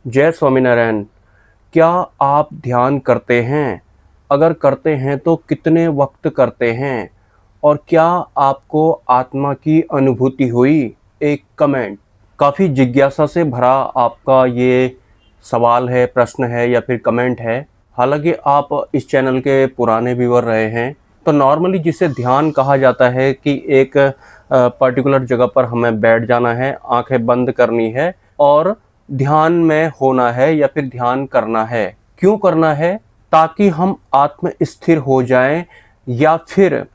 जय स्वामीनारायण। क्या आप ध्यान करते हैं? अगर करते हैं तो कितने वक्त करते हैं? और क्या आपको आत्मा की अनुभूति हुई? एक कमेंट। काफ़ी जिज्ञासा से भरा आपका ये सवाल है, प्रश्न है या फिर कमेंट है। हालांकि आप इस चैनल के पुराने व्यूअर रहे हैं, तो नॉर्मली जिसे ध्यान कहा जाता है कि एक पर्टिकुलर जगह पर हमें बैठ जाना है, आंखें बंद करनी है और ध्यान में होना है या फिर ध्यान करना है। क्यों करना है? ताकि हम आत्म स्थिर हो जाएं या फिर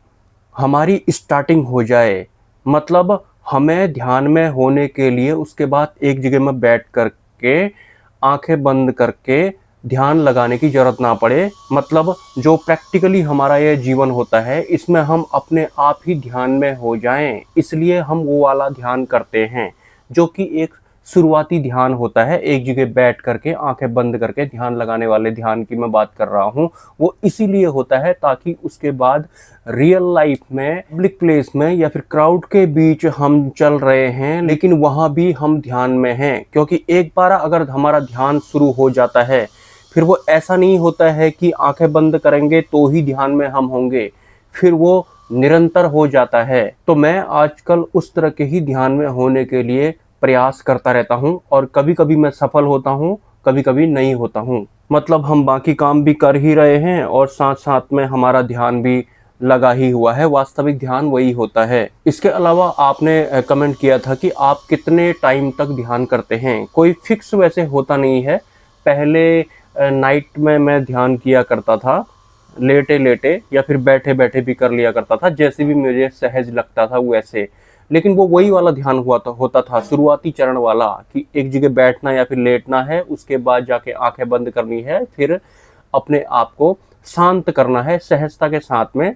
हमारी स्टार्टिंग हो जाए। मतलब हमें ध्यान में होने के लिए उसके बाद एक जगह में बैठ करके आंखें बंद करके ध्यान लगाने की जरूरत ना पड़े। मतलब जो प्रैक्टिकली हमारा ये जीवन होता है, इसमें हम अपने आप ही ध्यान में हो जाएं, इसलिए हम वो वाला ध्यान करते हैं जो कि एक शुरुआती ध्यान होता है। एक जगह बैठ करके आंखें बंद करके ध्यान लगाने वाले ध्यान की मैं बात कर रहा हूँ। वो इसीलिए होता है ताकि उसके बाद रियल लाइफ में, पब्लिक प्लेस में या फिर क्राउड के बीच हम चल रहे हैं लेकिन वहां भी हम ध्यान में हैं। क्योंकि एक बार अगर हमारा ध्यान शुरू हो जाता है, फिर वो ऐसा नहीं होता है कि आंखें बंद करेंगे तो ही ध्यान में हम होंगे, फिर वो निरंतर हो जाता है। तो मैं आजकल उस तरह के ही ध्यान में होने के लिए प्रयास करता रहता हूँ और कभी कभी मैं सफल होता हूँ, कभी कभी नहीं होता हूँ। मतलब हम बाकी काम भी कर ही रहे हैं और साथ साथ में हमारा ध्यान भी लगा ही हुआ है। वास्तविक ध्यान वही होता है। इसके अलावा आपने कमेंट किया था कि आप कितने टाइम तक ध्यान करते हैं। कोई फिक्स वैसे होता नहीं है। पहले नाइट में मैं ध्यान किया करता था, लेटे लेटे या फिर बैठे बैठे भी कर लिया करता था, जैसे भी मुझे सहज लगता था वैसे। लेकिन वो वही वाला ध्यान होता था शुरुआती चरण वाला, कि एक जगह बैठना या फिर लेटना है, उसके बाद जाके आंखें बंद करनी है, फिर अपने आप को शांत करना है, सहजता के साथ में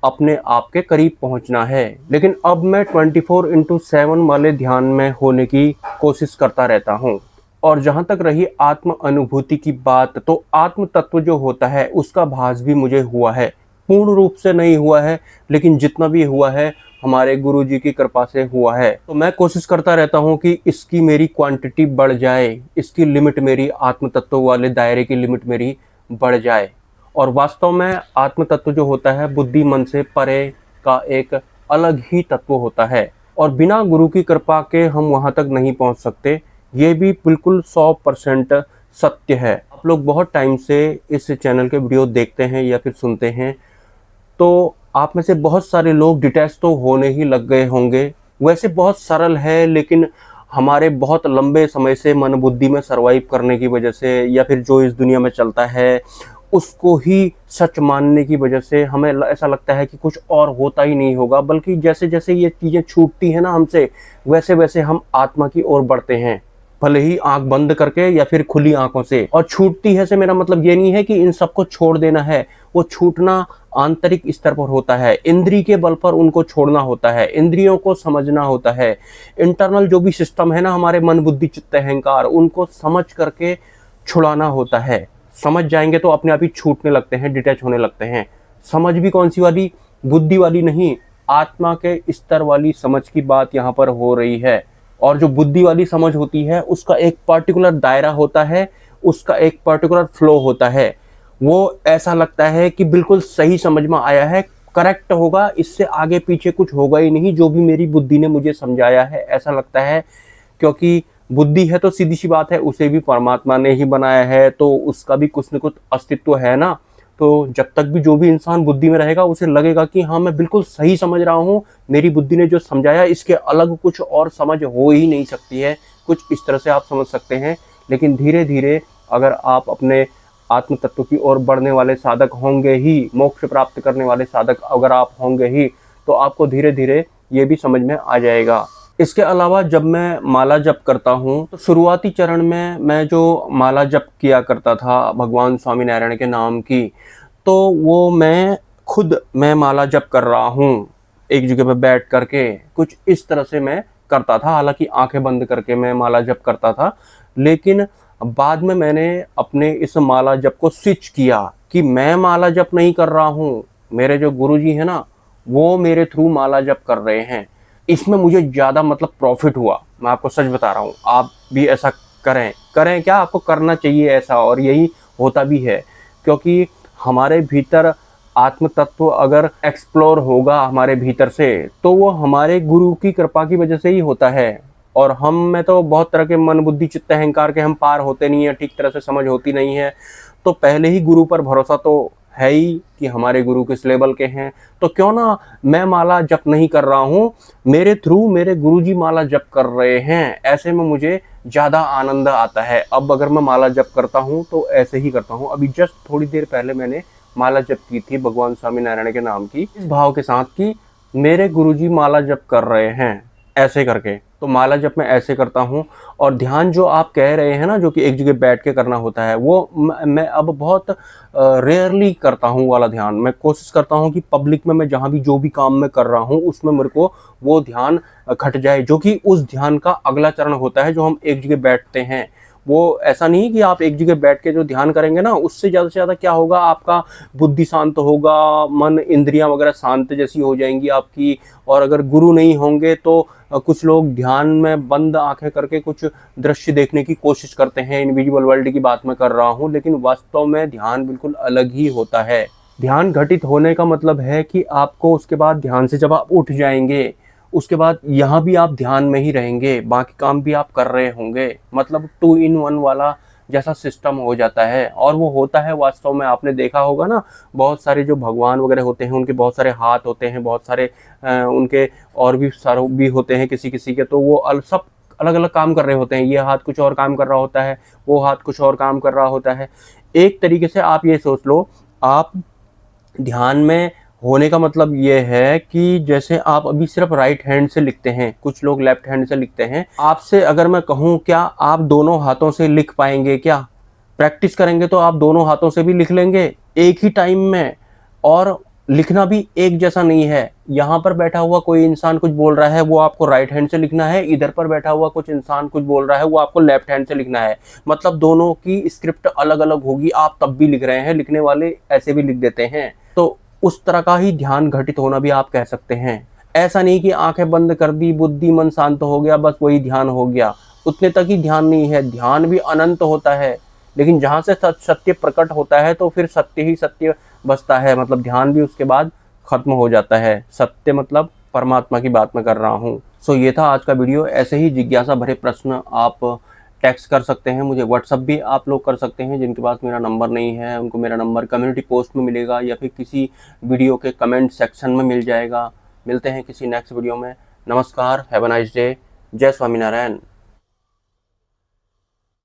अपने आप के करीब पहुंचना है। लेकिन अब मैं 24/7 वाले ध्यान में होने की कोशिश करता रहता हूं। और जहां तक रही आत्म अनुभूति की बात, तो आत्म तत्व जो होता है उसका भास भी मुझे हुआ है। पूर्ण रूप से नहीं हुआ है, लेकिन जितना भी हुआ है हमारे गुरु जी की कृपा से हुआ है। तो मैं कोशिश करता रहता हूं कि इसकी मेरी क्वांटिटी बढ़ जाए, इसकी लिमिट, मेरी आत्म तत्व वाले दायरे की लिमिट मेरी बढ़ जाए। और वास्तव में आत्म तत्व जो होता है बुद्धि मन से परे का एक अलग ही तत्व होता है, और बिना गुरु की कृपा के हम वहां तक नहीं पहुंच सकते। ये भी बिल्कुल 100% सत्य है। आप लोग बहुत टाइम से इस चैनल के वीडियो देखते हैं या फिर सुनते हैं, तो आप में से बहुत सारे लोग डिटैच तो होने ही लग गए होंगे। वैसे बहुत सरल है, लेकिन हमारे बहुत लंबे समय से मन बुद्धि में सरवाइव करने की वजह से या फिर जो इस दुनिया में चलता है उसको ही सच मानने की वजह से हमें ऐसा लगता है कि कुछ और होता ही नहीं होगा। बल्कि जैसे जैसे ये चीज़ें छूटती हैं ना हमसे, वैसे वैसे हम आत्मा की ओर बढ़ते हैं, भले ही आंख बंद करके या फिर खुली आंखों से। और छूटती है से मेरा मतलब ये नहीं है कि इन सबको छोड़ देना है। वो छूटना आंतरिक स्तर पर होता है, इंद्रिय के बल पर उनको छोड़ना होता है, इंद्रियों को समझना होता है। इंटरनल जो भी सिस्टम है ना हमारे मन बुद्धि चित्त अहंकार, उनको समझ करके छुड़ाना होता है। समझ जाएंगे तो अपने आप ही छूटने लगते हैं, डिटैच होने लगते हैं। समझ भी कौन सी वाली? बुद्धि वाली नहीं, आत्मा के स्तर वाली समझ की बात यहाँ पर हो रही है। और जो बुद्धि वाली समझ होती है उसका एक पर्टिकुलर दायरा होता है, उसका एक पर्टिकुलर फ्लो होता है। वो ऐसा लगता है कि बिल्कुल सही समझ में आया है, करेक्ट होगा, इससे आगे पीछे कुछ होगा ही नहीं जो भी मेरी बुद्धि ने मुझे समझाया है, ऐसा लगता है। क्योंकि बुद्धि है तो सीधी सी बात है, उसे भी परमात्मा ने ही बनाया है, तो उसका भी कुछ न कुछ अस्तित्व है ना। तो जब तक भी जो भी इंसान बुद्धि में रहेगा उसे लगेगा कि हाँ मैं बिल्कुल सही समझ रहा हूँ, मेरी बुद्धि ने जो समझाया इसके अलग कुछ और समझ हो ही नहीं सकती है। कुछ इस तरह से आप समझ सकते हैं। लेकिन धीरे धीरे अगर आप अपने आत्म तत्व की ओर बढ़ने वाले साधक होंगे ही, मोक्ष प्राप्त करने वाले साधक अगर आप होंगे ही, तो आपको धीरे धीरे ये भी समझ में आ जाएगा। इसके अलावा जब मैं माला जप करता हूँ, तो शुरुआती चरण में मैं जो माला जप किया करता था भगवान स्वामीनारायण के नाम की, तो वो मैं माला जप कर रहा हूँ एक जगह पे बैठ करके, कुछ इस तरह से मैं करता था। हालांकि आंखें बंद करके मैं माला जप करता था, लेकिन बाद में मैंने अपने इस माला जप को स्विच किया कि मैं माला जप नहीं कर रहा हूँ, मेरे जो गुरुजी है ना वो मेरे थ्रू माला जप कर रहे हैं। इसमें मुझे ज़्यादा मतलब प्रॉफिट हुआ। मैं आपको सच बता रहा हूँ, आप भी ऐसा करें। करें क्या, आपको करना चाहिए ऐसा, और यही होता भी है, क्योंकि हमारे भीतर आत्म तत्व अगर एक्सप्लोर होगा हमारे भीतर से, तो वो हमारे गुरु की कृपा की वजह से ही होता है। और हम में तो बहुत तरह के मन बुद्धि चित्त अहंकार के हम पार होते नहीं है, ठीक तरह से समझ होती नहीं है। तो पहले ही गुरु पर भरोसा तो है ही कि हमारे गुरु किस लेवल के हैं। तो क्यों ना मैं माला जप नहीं कर रहा हूँ, मेरे थ्रू मेरे गुरुजी माला जप कर रहे हैं, ऐसे में मुझे ज़्यादा आनंद आता है। अब अगर मैं माला जप करता हूँ तो ऐसे ही करता हूँ। अभी जस्ट थोड़ी देर पहले मैंने माला जप की थी भगवान स्वामी नारायण के नाम की, इस भाव के साथ कि मेरे गुरुजी माला जप कर रहे हैं, ऐसे करके। तो माला जप मैं ऐसे करता हूँ। और ध्यान जो आप कह रहे हैं ना, जो कि एक जगह बैठ के करना होता है, वो मैं अब बहुत रेयरली करता हूँ वाला ध्यान। मैं कोशिश करता हूँ कि पब्लिक में मैं जहाँ भी जो भी काम मैं कर रहा हूँ उसमें मेरे को वो ध्यान घट जाए, जो कि उस ध्यान का अगला चरण होता है जो हम एक जगह बैठते हैं। वो ऐसा नहीं कि आप एक जगह बैठ के जो ध्यान करेंगे ना, उससे ज़्यादा से ज़्यादा क्या होगा, आपका बुद्धि शांत होगा, मन इंद्रियां वगैरह शांत जैसी हो जाएंगी आपकी। और अगर गुरु नहीं होंगे तो कुछ लोग ध्यान में बंद आंखें करके कुछ दृश्य देखने की कोशिश करते हैं, इनविजिबल वर्ल्ड की बात मैं कर रहा हूँ, लेकिन वास्तव में ध्यान बिल्कुल अलग ही होता है। ध्यान घटित होने का मतलब है कि आपको उसके बाद ध्यान से जब आप उठ जाएंगे, उसके बाद यहाँ भी आप ध्यान में ही रहेंगे, बाकी काम भी आप कर रहे होंगे, मतलब 2 in 1 वाला जैसा सिस्टम हो जाता है। और वो होता है वास्तव में, आपने देखा होगा ना, बहुत सारे जो भगवान वगैरह होते हैं उनके बहुत सारे हाथ होते हैं, बहुत सारे उनके और भी सारे भी होते हैं किसी किसी के, तो वो सब अलग अलग काम कर रहे होते हैं। ये हाथ कुछ और काम कर रहा होता है, वो हाथ कुछ और काम कर रहा होता है। एक तरीके से आप ये सोच लो, आप ध्यान में होने का मतलब ये है कि जैसे आप अभी सिर्फ राइट हैंड से लिखते हैं, कुछ लोग लेफ्ट हैंड से लिखते हैं। आपसे अगर मैं कहूँ, क्या आप दोनों हाथों से लिख पाएंगे? क्या प्रैक्टिस करेंगे तो आप दोनों हाथों से भी लिख लेंगे एक ही टाइम में। और लिखना भी एक जैसा नहीं है। यहाँ पर बैठा हुआ कोई इंसान कुछ बोल रहा है, वो आपको राइट हैंड से लिखना है। इधर पर बैठा हुआ कुछ इंसान कुछ बोल रहा है, वो आपको लेफ्ट हैंड से लिखना है। मतलब दोनों की स्क्रिप्ट अलग अलग होगी। आप तब भी लिख रहे हैं, लिखने वाले ऐसे भी लिख देते हैं। तो उस तरह का ही ध्यान घटित होना भी आप कह सकते हैं। ऐसा नहीं कि आंखें बंद कर दी, बुद्धि मन शांत हो गया, बस वही ध्यान हो गया, उतने तक ही ध्यान नहीं है। ध्यान भी अनंत होता है, लेकिन जहाँ से सत्य प्रकट होता है तो फिर सत्य ही सत्य बचता है। मतलब ध्यान भी उसके बाद खत्म हो जाता है। सत्य मतलब परमात्मा की बात मैं कर रहा हूँ। सो ये था आज का वीडियो। ऐसे ही जिज्ञासा भरे प्रश्न आप टेक्स्ट कर सकते हैं मुझे, व्हाट्सअप भी आप लोग कर सकते हैं। जिनके पास मेरा नंबर नहीं है उनको मेरा नंबर कम्युनिटी पोस्ट में मिलेगा या फिर किसी वीडियो के कमेंट सेक्शन में मिल जाएगा। मिलते हैं किसी नेक्स्ट वीडियो में। नमस्कार, हैव अ नाइस डे। जय स्वामीनारायण।